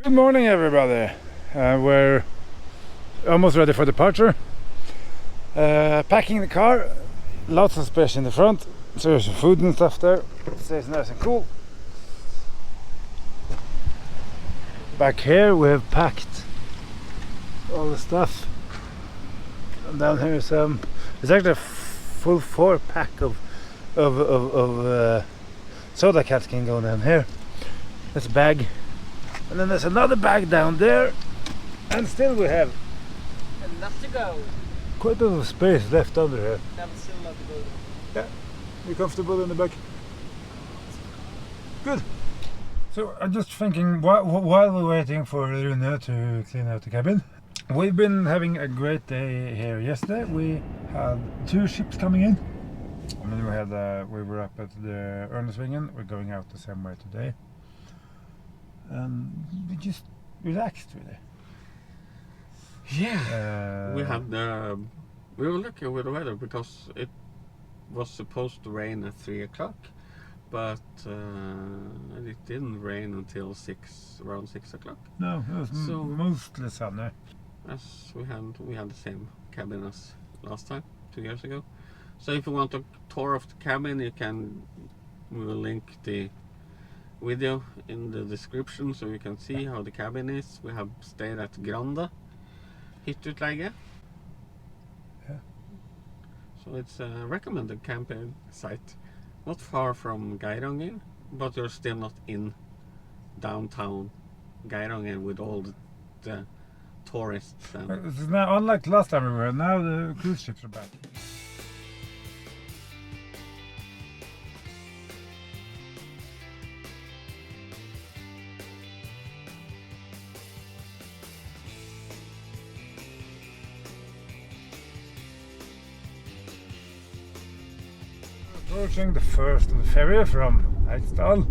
Good morning, everybody. We're almost ready for departure. Packing the car, lots of space in the front, so there's some food and stuff there. It stays nice and cool. Back here we have packed all the stuff. And down here is it's actually a full 4-pack of soda cans can go down here. That's a bag. And then there's another bag down there, and still we have enough to go. Quite a lot of space left under here. Still enough to go. Yeah, you comfortable in the back? Good. So I'm just thinking, while we're waiting for Rune to clean out the cabin, we've been having a great day here. Yesterday we had 2 ships coming in. I mean, we were up at the Ørnesvingen. We're going out the same way today. We just relaxed really. Yeah, we were lucky with the weather because it was supposed to rain at 3 o'clock, but it didn't rain until around 6 o'clock. No, it was mostly sunny. As we had the same cabin as last time, 2 years ago. So if you want a tour of the cabin, we will link the video in the description so you can see how the cabin is. We have stayed at Granda Hytteutleie. Yeah. So it's a recommended camping site. Not far from Geiranger, but you're still not in downtown Geiranger with all the tourists. It's now, unlike last time we were, now the cruise ships are back. Approaching the first of the ferry from Eidsdal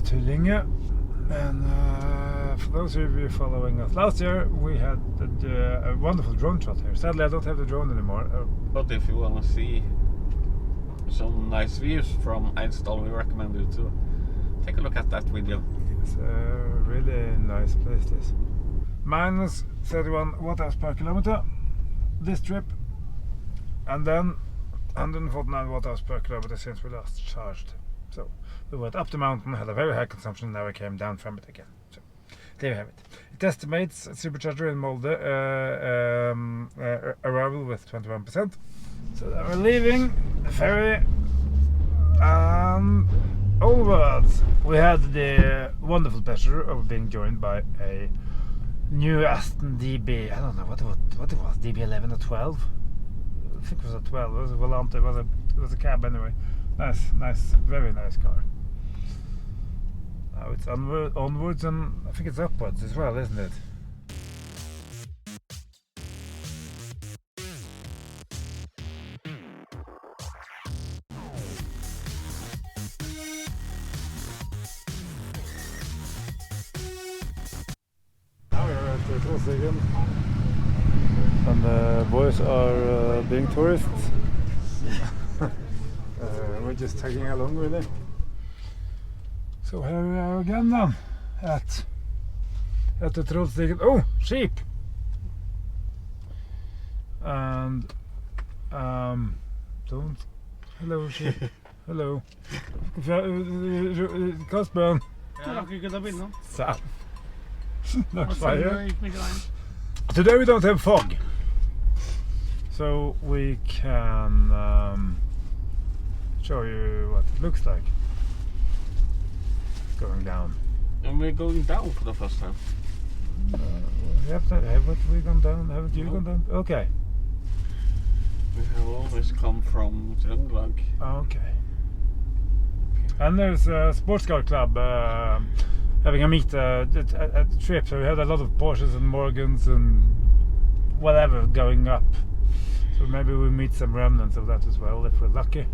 to Linge, and for those of you following us last year, we had a wonderful drone shot here. Sadly, I don't have the drone anymore. But if you want to see some nice views from Eidsdal, we recommend you to take a look at that video. It's a really nice place, this. Minus 31 watt-hours per kilometer this trip, and then 149 watt-hours per kilometer since we last charged. So we went up the mountain, had a very high consumption, now we came down from it again. So there you have it. It estimates supercharger in molde arrival with 21%. So now we're leaving the ferry, and onwards. We had the wonderful pleasure of being joined by a new Aston DB. I don't know what it was, DB 11 or 12. I think it was a 12. It was a Volante. It was a cab anyway. Nice, very nice car. Now it's onwards, and I think it's upwards as well, isn't it? Now we are at the trollstigen, and the boys are being tourists. We're just tagging along really. So here we are again then at the trollstigen. Oh, sheep! And hello sheep. Hello. Kasper. So, looks fire. Today we don't have fog, so we can show you what it looks like going down. And we're going down for the first time. Haven't we gone down? Haven't you gone down? Okay. We have always come from Trøndelag. Okay. And there's a sports car club having a meet a trip, so we had a lot of Porsches and Morgans and whatever going up. So maybe we meet some remnants of that as well if we're lucky.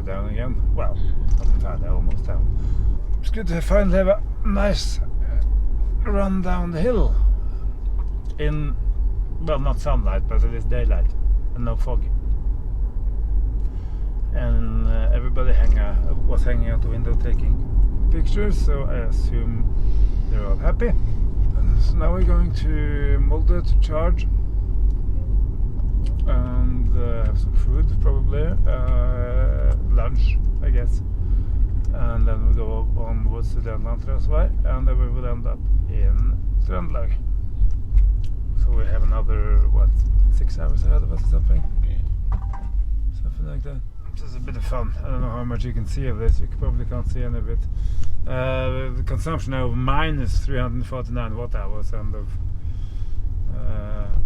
down again. Well, not entirely, almost down. It's good to finally have a nice run down the hill in, well, not sunlight, but at least daylight and no fog. And everybody was hanging out the window taking pictures, so I assume they're all happy. And so now we're going to Molde to charge and have some food, probably lunch, I guess, and then we go onwards to the Atlanterhavsvei, and then we will end up in Trøndelag. So we have another 6 hours ahead of us or something. Something like that. It's a bit of fun. I don't know how much you can see of this. You probably can't see any of it. The consumption of minus 349 watt hours, and of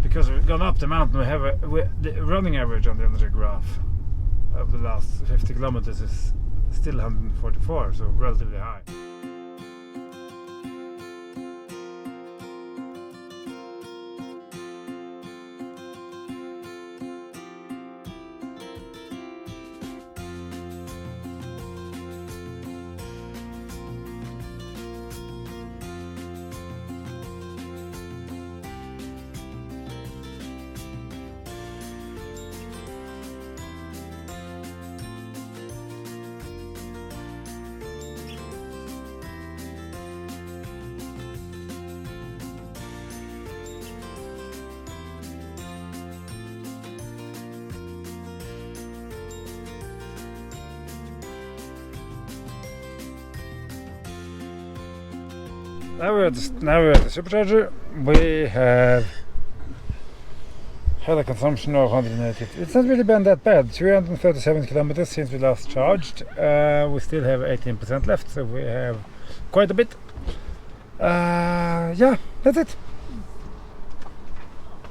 because we've gone up the mountain, we have the running average on the energy graph of the last 50 kilometers is still 144, so relatively high. Now we're at the supercharger. We have had a consumption of 180. It's not really been that bad. 337 kilometers since we last charged. We still have 18% left, so we have quite a bit. Yeah, that's it.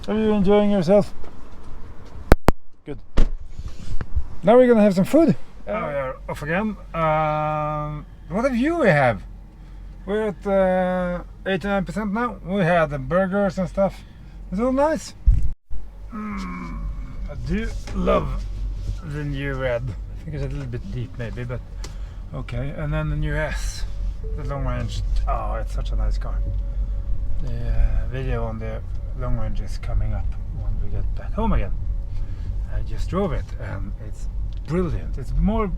Are you enjoying yourself? Good. Now we're gonna have some food. We are off again. What a view we have! We're at 89% now. We had the burgers and stuff. It's all nice. I do love the new red. I think it's a little bit deep maybe, but okay. And then the new S, the long range. Oh, it's such a nice car. The video on the long range is coming up when we get back home again. I just drove it and it's brilliant. It's more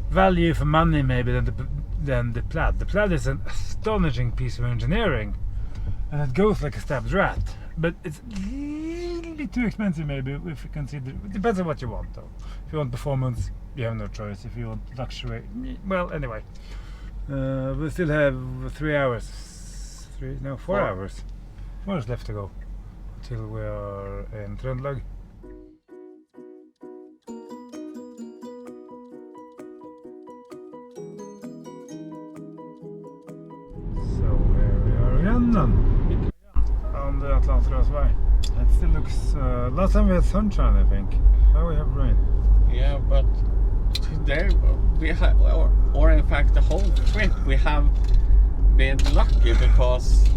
value for money maybe than the Plaid. The Plaid is an astonishing piece of engineering and it goes like a stabbed rat, but it's a little bit too expensive maybe if you consider. It depends on what you want though. If you want performance, you have no choice. If you want luxury, well, anyway, we still have 4 hours. 4 hours left to go till we are in Trøndelag. On the Atlanterhavsvei. It still looks. Last time we had sunshine, I think. Now we have rain. Yeah, but today we have, or in fact the whole trip, we have been lucky because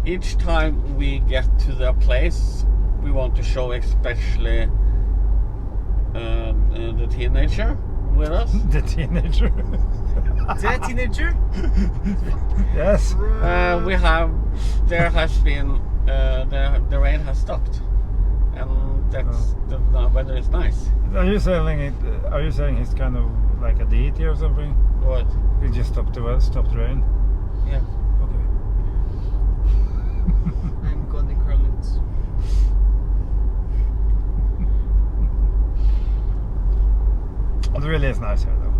each time we get to the place we want to show, especially the teenager with us. The teenager. The teenager? Yes. We have. There has been. The rain has stopped, and that's the weather is nice. Are you saying it? Are you saying he's kind of like a deity or something? What? He just stopped the rain. Yeah. Okay. I'm God incarnate. It really is nice here, though.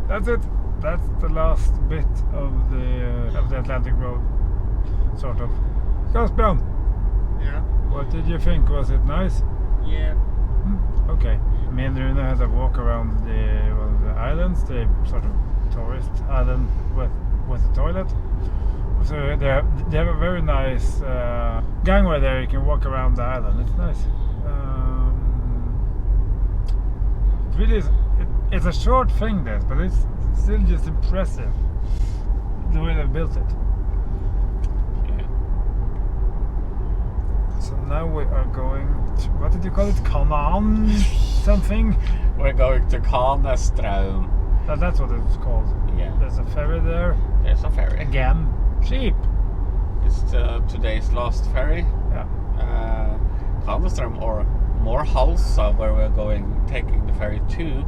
that's it. That's the last bit of the Atlantic Road, sort of. Caspian, Yeah. what did you think? Was it nice? Yeah. Okay. Me and Rune had a walk around one of the islands, the sort of tourist island with the toilet. So they have a very nice gangway there. You can walk around the island. It's nice. It really is. It's a short thing, this, but it's still just impressive the way they built it. Yeah. So now we are going to, what did you call it? Kanan something? We're going to Kaneström. That's what it's called. Yeah. There's a ferry there. There's a ferry. Again, cheap. It's today's last ferry. Yeah. Kaneström, or Morhalsa, where we're taking the ferry to,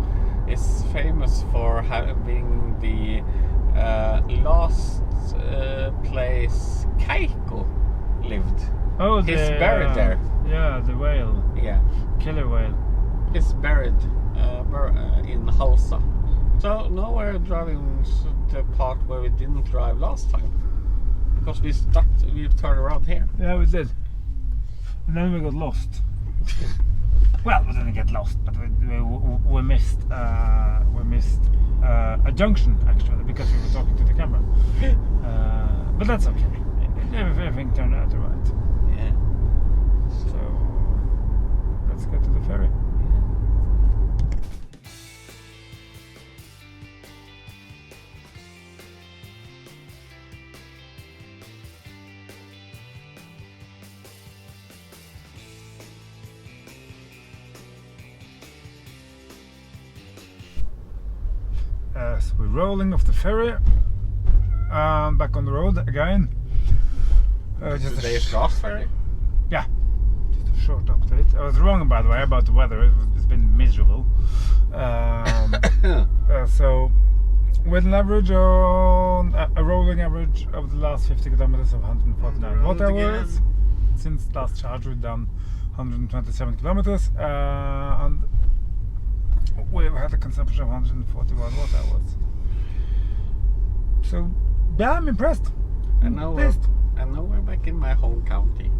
is famous for being the last place Keiko lived. Oh, He's buried there. Yeah, the whale. Yeah. Killer whale. Is buried in Halsa. So now we're driving the part where we didn't drive last time, because we turned around here. Yeah, we did. And then we got lost. Well, we didn't get lost, but we missed a junction actually, because we were talking to the camera. But that's okay. Everything turned out alright. Yeah. So let's get to the ferry. As we're rolling off the ferry, back on the road again. Just Today's last ferry. Yeah, just a short update. I was wrong, by the way, about the weather. It's been miserable. So, with an average on a rolling average of the last 50 kilometers of 149 watt hours. Since last charge, we've done 127 kilometers, and we've had a consumption of 141 watt hours. So, yeah, I'm impressed. And now we're back in my home county.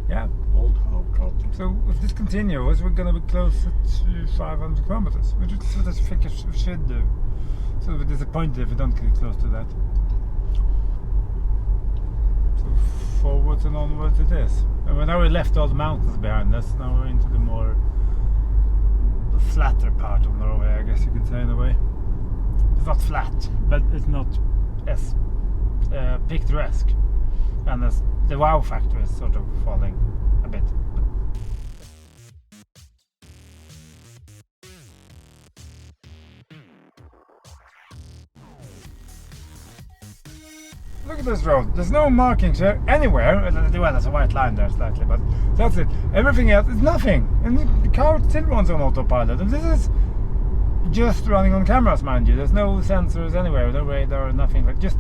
Yeah. Old home county. So if this continues, we're going to be closer to 500 kilometers, which is what I think we should do. So we're disappointed if we don't get close to that. So forwards and onwards it is. And now we left all the mountains behind us. Now we're into the more flatter part of Norway, I guess you could say, in a way. It's not flat, but it's not as picturesque. And the wow factor is sort of falling a bit. Look at this road. There's no markings here anywhere. Well, there's a white line there slightly, but that's it. Everything else is nothing. And the car still runs on autopilot. And this is just running on cameras, mind you. There's no sensors anywhere, no radar, nothing. Like just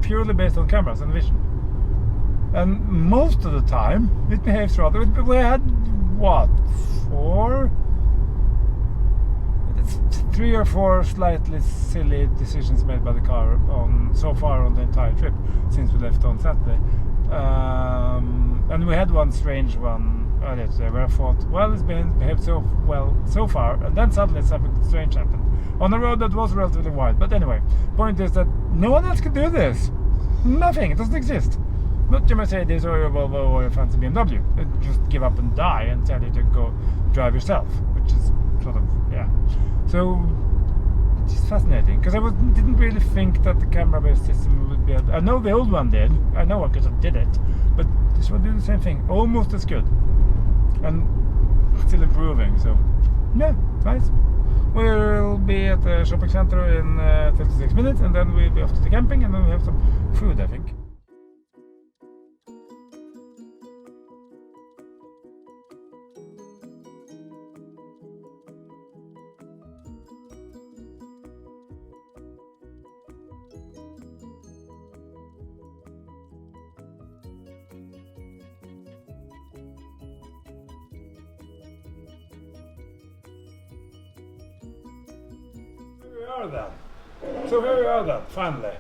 purely based on cameras and vision. And most of the time, it behaves rather. We had what, 3 or 4 slightly silly decisions made by the car so far on the entire trip since we left on Saturday. And we had one strange one earlier today where I thought, well, it's behaved so well so far, and then suddenly something strange happened on a road that was relatively wide. But anyway, point is that no one else could do this. Nothing. It doesn't exist. Not your Mercedes or your Volvo or your fancy BMW. It just give up and die and tell you to go drive yourself, which is sort of, yeah. So it's just fascinating, because I didn't really think that the camera-based system would be able. I know the old one did. I know because I did it, but this one did the same thing, almost as good, and still improving. So yeah, nice. We'll be at the shopping center in 36 minutes, and then we'll be off to the camping, and then we have some food, I think. Then. So here we are then, finally.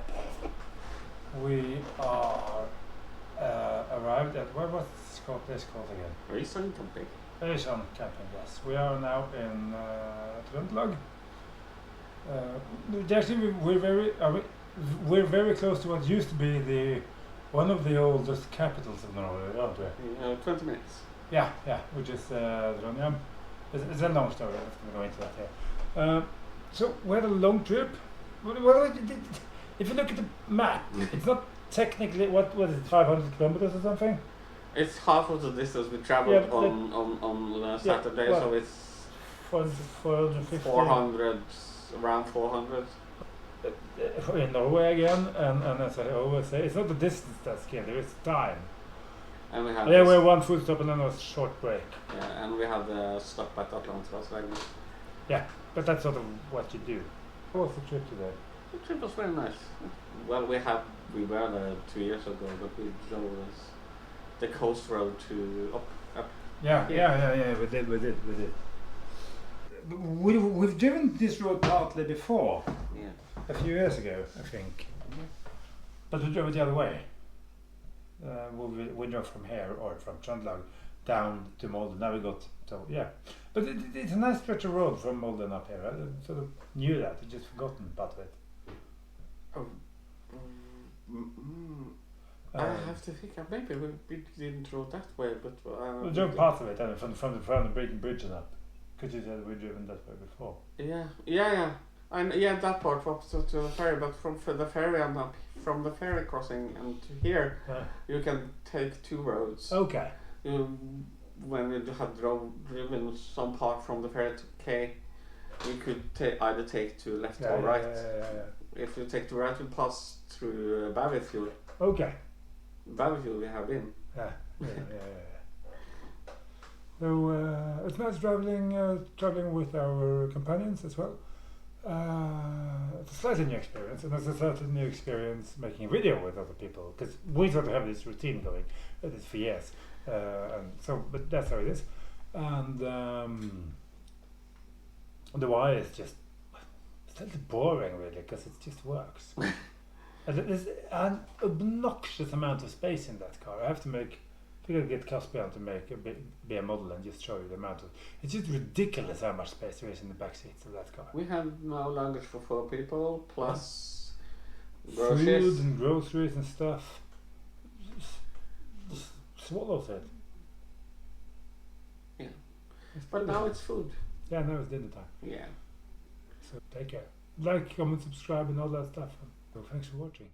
We are arrived at, what was this called again? Reason camping. Geiranger camping, yes. We are now in Trøndelag. Actually, we're very close to what used to be one of the oldest capitals of Norway, aren't we? 20 minutes. Yeah, which is Trondheim. It's a long story. I'm not going to go into that here. So we had a long trip. Well, if you look at the map, it's not technically what is it, 500 kilometers or something? It's half of the distance we traveled on Saturday, well, so it's 450. 400, around 400. In Norway again, and as I always say, it's not the distance that's killer, it's time. And we had We had one full stop and then a short break. Yeah, and we had a stop at Atlanterhavsveien. Yeah, but that's sort of what you do. How was the trip today? The trip was very nice. Well, we were there 2 years ago, but we drove the coast road to up. Yeah, we did. We've driven this road partly before. Yeah. A few years ago, I think. But we drove it the other way. We drove from here, or from Trøndelag, down to Molde. Now we got to, yeah. But it's a nice stretch of road from Molde and up here. I sort of knew that, I'd just forgotten part of it. I have to think, maybe we didn't road that way, but... we drove part of it, from the bridge and up. Because you said we'd driven that way before. Yeah. And that part was to the ferry, but from the ferry and up, from the ferry crossing and to here, you can take two roads. Okay. When you had driven some part from the ferry to K, you could either take to left or right. Yeah. If you take to right, you pass through Bavifjord. Okay. Bavifjord we have been. Yeah. So it's nice traveling with our companions as well. It's a slightly new experience, and it's a slightly new experience making a video with other people, because we sort of have this routine going this for years, and so, but that's how it is. And the why is just it's a little boring really, because it just works. And there's an obnoxious amount of space in that car. I have to get Caspian to be a model and just show you the amount of. It's just ridiculous how much space there is in the back seats of that car. We have now luggage for 4 people plus food and groceries and stuff. Just swallows it. Yeah, but now it's food. Yeah, now it's dinner time. Yeah. So take care. Like, comment, subscribe, and all that stuff. So thanks for watching.